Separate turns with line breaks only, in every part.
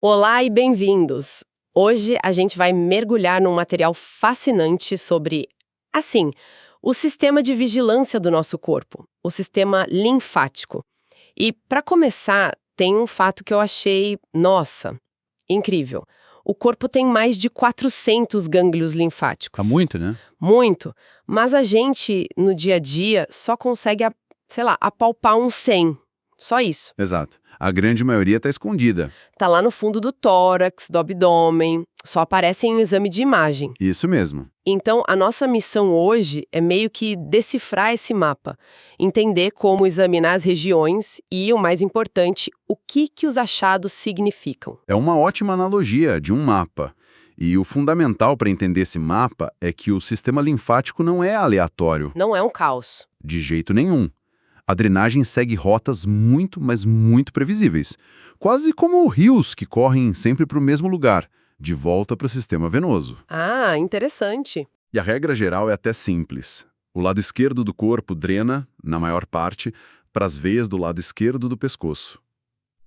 Olá e bem-vindos! Hoje a gente vai mergulhar num material fascinante sobre, assim, o sistema de vigilância do nosso corpo, o sistema linfático. E, para começar, tem um fato que eu achei, nossa, incrível. O corpo tem mais de 400 gânglios
Tá
linfáticos.
muito, né?
Muito. Mas a gente, no dia a dia, só consegue, sei lá, apalpar uns 100. Só isso.
Exato. A grande maioria tá escondida.
Tá lá no fundo do tórax, do abdômen, só aparece em um exame de imagem.
Isso mesmo.
Então, a nossa missão hoje é meio que decifrar esse mapa, entender como examinar as regiões e, o mais importante, o que os achados significam.
É uma ótima analogia de um mapa. E o fundamental para entender esse mapa é que o sistema linfático não é aleatório,
Não é um caos.
de jeito nenhum. A drenagem segue rotas muito, mas muito previsíveis. Quase como rios que correm sempre para o mesmo lugar, de volta para o sistema venoso.
Ah, interessante.
E a regra geral é até simples. O lado esquerdo do corpo drena, na maior parte, para as veias do lado esquerdo do pescoço.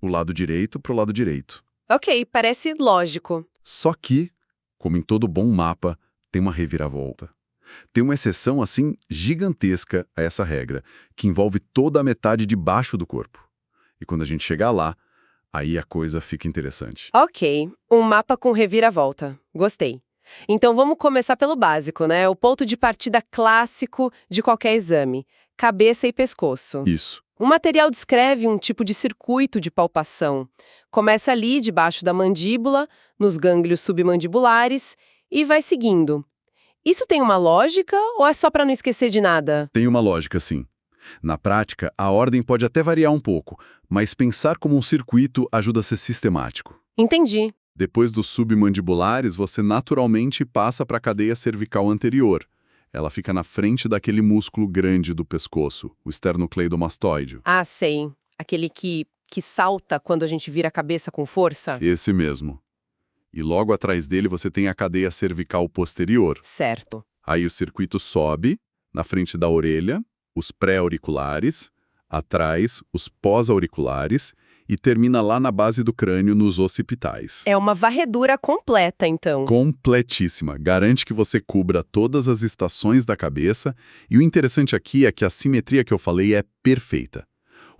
O lado direito para o lado direito.
Ok, parece lógico.
Só que, como em todo bom mapa, tem uma reviravolta. Tem uma exceção, assim, gigantesca a essa regra, que envolve toda a metade de baixo do corpo. E quando a gente chegar lá, aí a coisa fica interessante.
Ok, um mapa com reviravolta. Gostei. Então vamos começar pelo básico, né? O ponto de partida clássico de qualquer exame: cabeça e pescoço.
Isso.
O material descreve um tipo de circuito de palpação. Começa ali, debaixo da mandíbula, nos gânglios submandibulares, e vai seguindo. Isso tem uma lógica ou é só para não esquecer de nada?
Tem uma lógica, sim. Na prática, a ordem pode até variar um pouco, mas pensar como um circuito ajuda a ser sistemático.
Entendi.
Depois dos submandibulares, você naturalmente passa para a cadeia cervical anterior. Ela fica na frente daquele músculo grande do pescoço, o esternocleidomastoide.
Ah, sei. Aquele que salta quando a gente vira a cabeça com força?
Esse mesmo. E logo atrás dele você tem a cadeia cervical posterior.
Certo.
Aí o circuito sobe, na frente da orelha, os pré-auriculares, atrás os pós-auriculares e termina lá na base do crânio nos occipitais.
É uma varredura completa, então.
Completíssima. Garante que você cubra todas as estações da cabeça e o interessante aqui é que a simetria que eu falei é perfeita.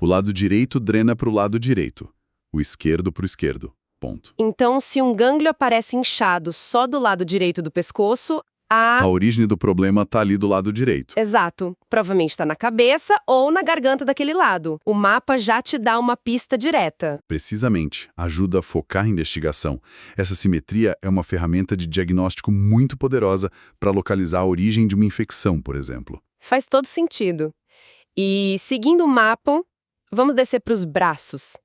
O lado direito drena para o lado direito, o esquerdo para o esquerdo. Ponto.
Então, se um gânglio aparece inchado só do lado direito do pescoço,
A origem do problema está ali do lado direito.
Exato. Provavelmente está na cabeça ou na garganta daquele lado. O mapa já te dá uma pista direta.
Precisamente, ajuda a focar a investigação. Essa simetria é uma ferramenta de diagnóstico muito poderosa para localizar a origem de uma infecção, por exemplo.
Faz todo sentido. E, seguindo o mapa, vamos descer para os braços.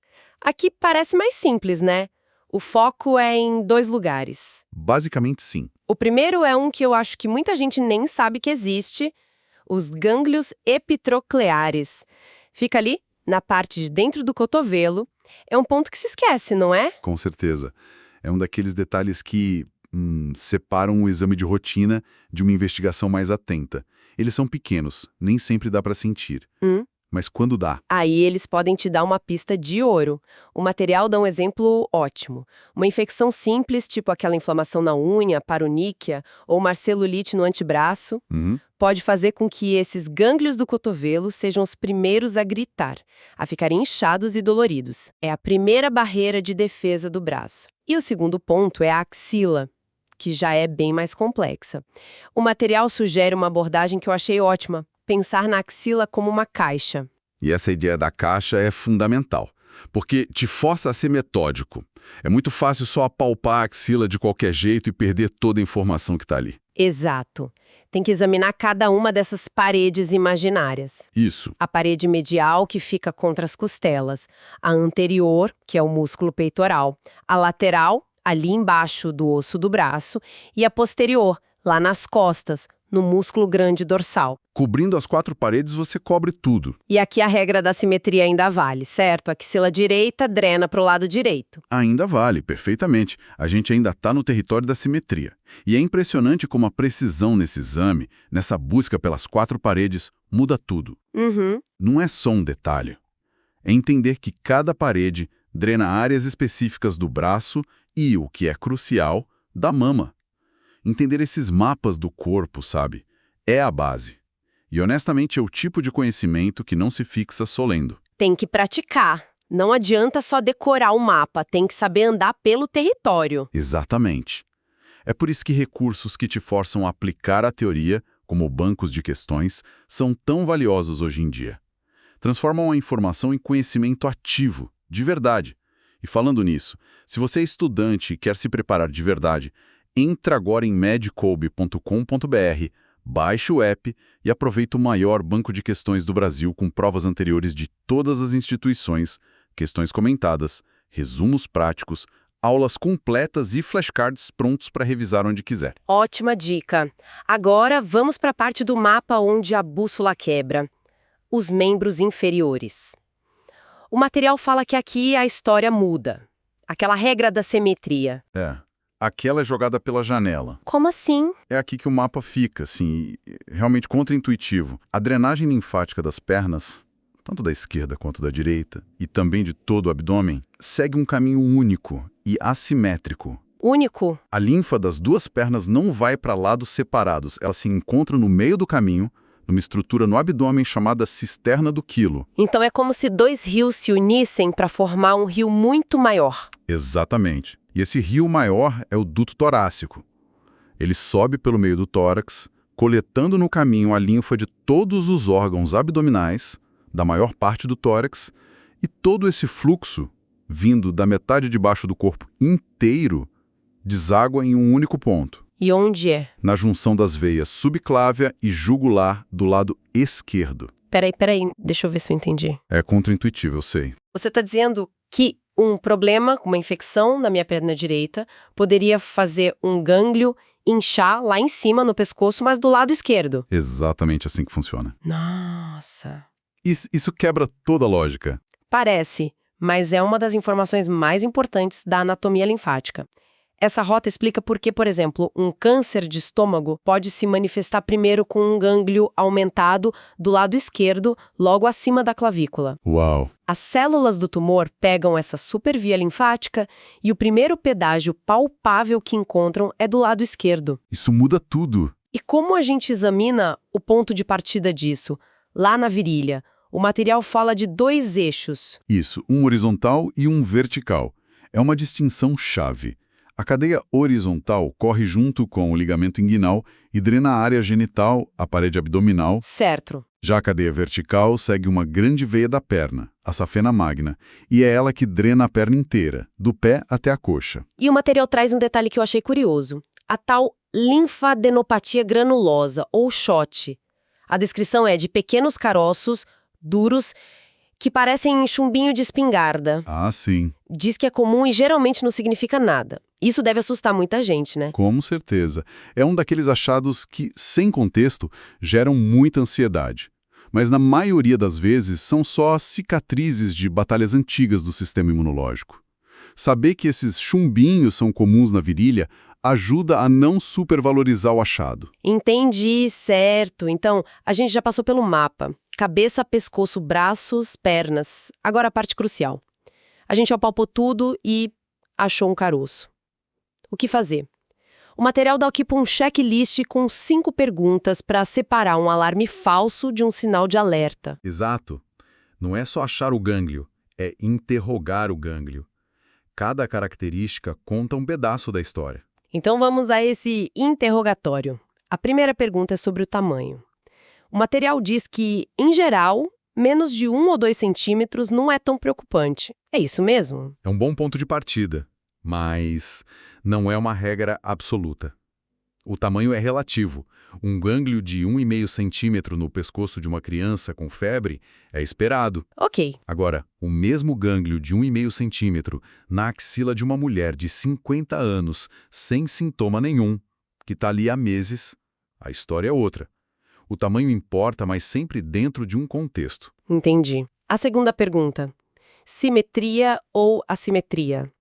Aqui parece mais simples, né? O foco é em 2 lugares.
Basicamente, sim.
O primeiro é um que eu acho que muita gente nem sabe que existe, os gânglios epitrocleares. Fica ali, na parte de dentro do cotovelo. É um ponto que se esquece, não é?
Com certeza. É um daqueles detalhes que separam o exame de rotina de uma investigação mais atenta. Eles são pequenos, nem sempre dá para sentir. Mas quando dá,
Aí eles podem te dar uma pista de ouro. O material dá um exemplo ótimo. Uma infecção simples, tipo aquela inflamação na unha, paroníquia, ou marcelulite no antebraço, pode fazer com que esses gânglios do cotovelo sejam os primeiros a gritar, a ficarem inchados e doloridos. É a primeira barreira de defesa do braço. E o segundo ponto é a axila, que já é bem mais complexa. O material sugere uma abordagem que eu achei ótima: pensar na axila como uma caixa.
e essa ideia da caixa é fundamental, porque te força a ser metódico. É muito fácil só apalpar a axila de qualquer jeito e perder toda a informação que está ali.
Exato. Tem que examinar cada uma dessas paredes imaginárias.
Isso.
A parede medial, que fica contra as costelas. A anterior, que é o músculo peitoral. A lateral, ali embaixo do osso do braço. E a posterior, lá nas costas, no músculo grande dorsal.
Cobrindo as 4 paredes, você cobre tudo.
E aqui a regra da simetria ainda vale, certo? A axila direita drena para o lado direito.
Ainda vale, perfeitamente. A gente ainda está no território da simetria. E é impressionante como a precisão nesse exame, nessa busca pelas 4 paredes, muda tudo. Não é só um detalhe. É entender que cada parede drena áreas específicas do braço e, o que é crucial, da mama. Entender esses mapas do corpo, sabe, é a base. E honestamente é o tipo de conhecimento que não se fixa só lendo.
Tem que praticar. Não adianta só decorar o mapa, tem que saber andar pelo território.
Exatamente. É por isso que recursos que te forçam a aplicar a teoria, como bancos de questões, são tão valiosos hoje em dia. Transformam a informação em conhecimento ativo, de verdade. E falando nisso, se você é estudante e quer se preparar de verdade, entra agora em medcob.com.br, baixe o app e aproveita o maior banco de questões do Brasil com provas anteriores de todas as instituições, questões comentadas, resumos práticos, aulas completas e flashcards prontos para revisar onde quiser.
Ótima dica. Agora vamos para a parte do mapa onde a bússola quebra. Os membros inferiores. O material fala que aqui a história muda. Aquela regra da simetria.
Aquela é jogada pela janela.
Como assim?
É aqui que o mapa fica, assim, realmente contraintuitivo. A drenagem linfática das pernas, tanto da esquerda quanto da direita, e também de todo o abdômen, segue um caminho único e assimétrico.
Único?
A linfa das duas pernas não vai para lados separados, ela se encontra no meio do caminho, numa estrutura no abdômen chamada cisterna do quilo.
Então é como se dois rios se unissem para formar um rio muito maior.
Exatamente. E esse rio maior é o duto torácico. Ele sobe pelo meio do tórax, coletando no caminho a linfa de todos os órgãos abdominais, da maior parte do tórax, e todo esse fluxo, vindo da metade de baixo do corpo inteiro, deságua em um único ponto.
E onde é?
Na junção das veias subclávia e jugular do lado esquerdo.
Peraí, deixa eu ver se eu entendi.
É contraintuitivo, eu sei.
Você está dizendo que um problema, uma infecção na minha perna direita, poderia fazer um gânglio inchar lá em cima no pescoço, mas do lado esquerdo.
Exatamente assim que funciona.
Nossa.
Isso quebra toda a lógica.
Parece, mas é uma das informações mais importantes da anatomia linfática. Essa rota explica por que, por exemplo, um câncer de estômago pode se manifestar primeiro com um gânglio aumentado do lado esquerdo, logo acima da clavícula.
Uau!
As células do tumor pegam essa supervia linfática e o primeiro pedágio palpável que encontram é do lado esquerdo.
Isso muda tudo.
E como a gente examina o ponto de partida disso? Lá na virilha, o material fala de dois eixos.
Isso, um horizontal e um vertical. É uma distinção chave. A cadeia horizontal corre junto com o ligamento inguinal e drena a área genital, a parede abdominal.
Certo.
Já a cadeia vertical segue uma grande veia da perna, a safena magna, e é ela que drena a perna inteira, do pé até a coxa.
E o material traz um detalhe que eu achei curioso. A tal linfadenopatia granulosa, ou SHOT. A descrição é de pequenos caroços, duros, que parecem chumbinho de espingarda.
Ah, sim.
Diz que é comum e geralmente não significa nada. Isso deve assustar muita gente, né?
Com certeza. É um daqueles achados que, sem contexto, geram muita ansiedade. Mas na maioria das vezes são só cicatrizes de batalhas antigas do sistema imunológico. Saber que esses chumbinhos são comuns na virilha ajuda a não supervalorizar o achado.
Entendi, certo. Então, a gente já passou pelo mapa. Cabeça, pescoço, braços, pernas. Agora a parte crucial. A gente apalpou tudo e achou um caroço. O que fazer? O material dá aqui um checklist com 5 perguntas para separar um alarme falso de um sinal de alerta.
Exato. Não é só achar o gânglio, é interrogar o gânglio. Cada característica conta um pedaço da história.
Então vamos a esse interrogatório. A primeira pergunta é sobre o tamanho. O material diz que, em geral, menos de 1 ou 2 centímetros não é tão preocupante. É isso mesmo?
É um bom ponto de partida, mas não é uma regra absoluta. O tamanho é relativo. Um gânglio de 1,5 centímetro no pescoço de uma criança com febre é esperado.
Ok.
Agora, o mesmo gânglio de 1,5 centímetro na axila de uma mulher de 50 anos, sem sintoma nenhum, que está ali há meses, a história é outra. O tamanho importa, mas sempre dentro de um contexto.
Entendi. A segunda pergunta. Simetria ou assimetria?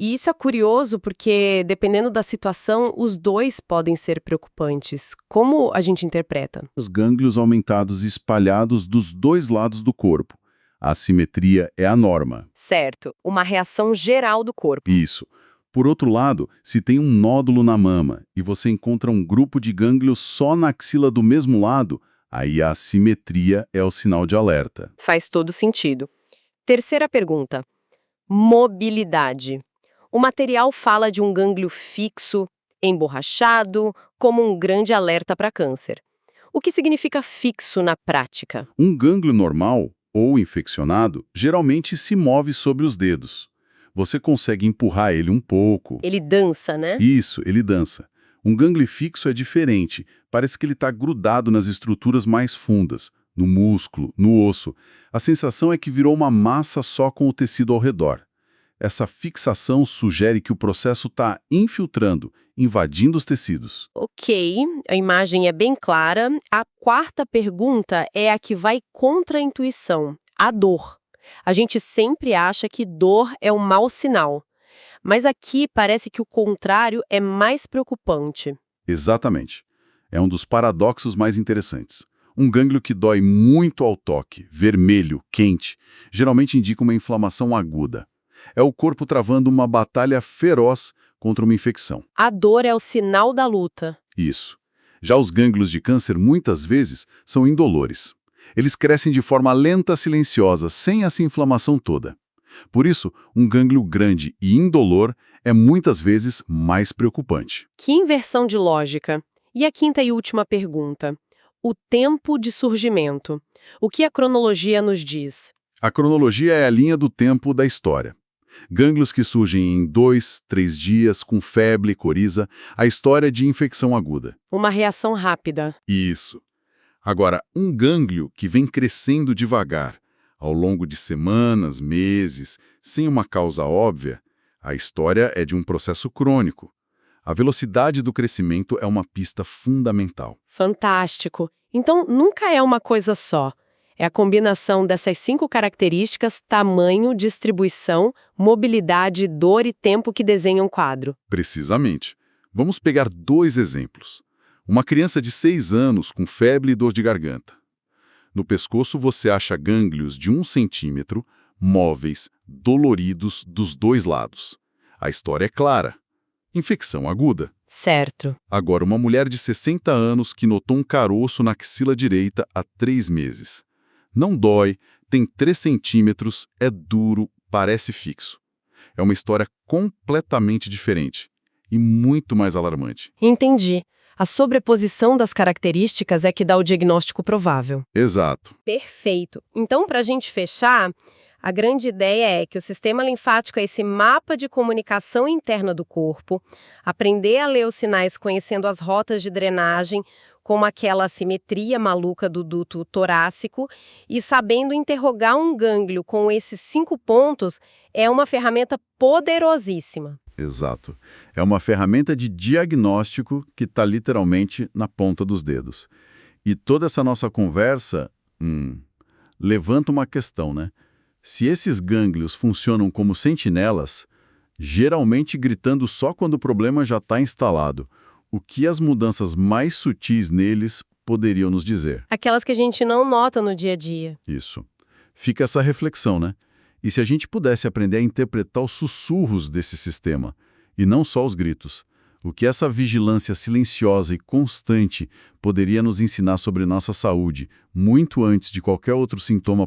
E isso é curioso porque, dependendo da situação, os dois podem ser preocupantes. Como a gente interpreta?
Os gânglios aumentados e espalhados dos dois lados do corpo.
A assimetria é a norma.
Certo, uma reação geral do corpo.
Isso. Por outro lado, se tem um nódulo na mama e você encontra um grupo de gânglios só na axila do mesmo lado, aí a assimetria é o sinal de alerta.
Faz todo sentido. Terceira pergunta. Mobilidade. O material fala de um gânglio fixo, emborrachado, como um grande alerta para câncer. O que significa fixo na prática?
Um gânglio normal, ou infeccionado, geralmente se move sobre os dedos. Você consegue empurrar ele um pouco.
Ele dança, né?
Isso, ele dança. Um gânglio fixo é diferente, parece que ele está grudado nas estruturas mais fundas, no músculo, no osso. A sensação é que virou uma massa só com o tecido ao redor. Essa fixação sugere que o processo está infiltrando, invadindo os tecidos.
Ok, a imagem é bem clara. A quarta pergunta é a que vai contra a intuição, a dor. A gente sempre acha que dor é um mau sinal, mas aqui parece que o contrário é mais preocupante.
Exatamente. É um dos paradoxos mais interessantes. Um gânglio que dói muito ao toque, vermelho, quente, geralmente indica uma inflamação aguda. É o corpo travando uma batalha feroz contra uma infecção.
A dor é o sinal da luta.
Isso. Já os gânglios de câncer, muitas vezes, são indolores. Eles crescem de forma lenta, silenciosa, sem essa inflamação toda. Por isso, um gânglio grande e indolor é muitas vezes mais preocupante.
Que inversão de lógica. E a quinta e última pergunta. O tempo de surgimento. O que a cronologia nos diz?
A cronologia é a linha do tempo da história. Gânglios que surgem em 2, 3 dias, com febre, coriza, a história de infecção aguda.
Uma reação rápida.
Isso. Agora, um gânglio que vem crescendo devagar, ao longo de semanas, meses, sem uma causa óbvia, a história é de um processo crônico. A velocidade do crescimento é uma pista fundamental.
Fantástico. Então, nunca é uma coisa só. É a combinação dessas 5 características, tamanho, distribuição, mobilidade, dor e tempo que desenham um quadro.
Precisamente. Vamos pegar 2 exemplos. Uma criança de 6 anos com febre e dor de garganta. No pescoço você acha gânglios de 1 centímetro, móveis, doloridos dos 2 lados. A história é clara. Infecção aguda.
Certo.
Agora, uma mulher de 60 anos que notou um caroço na axila direita há 3 meses. Não dói, tem 3 centímetros, é duro, parece fixo. É uma história completamente diferente e muito mais alarmante.
Entendi. A sobreposição das características é que dá o diagnóstico provável.
Exato.
Perfeito. Então, para a gente fechar, a grande ideia é que o sistema linfático é esse mapa de comunicação interna do corpo, aprender a ler os sinais conhecendo as rotas de drenagem, como aquela assimetria maluca do duto torácico, e sabendo interrogar um gânglio com esses 5 pontos é uma ferramenta poderosíssima.
Exato. É uma ferramenta de diagnóstico que está literalmente na ponta dos dedos. E toda essa nossa conversa levanta uma questão, né? Se esses gânglios funcionam como sentinelas, geralmente gritando só quando o problema já está instalado, o que as mudanças mais sutis neles poderiam nos dizer?
Aquelas que a gente não nota no dia a dia.
Isso. Fica essa reflexão, né? E se a gente pudesse aprender a interpretar os sussurros desse sistema, e não só os gritos, o que essa vigilância silenciosa e constante poderia nos ensinar sobre nossa saúde, muito antes de qualquer outro sintoma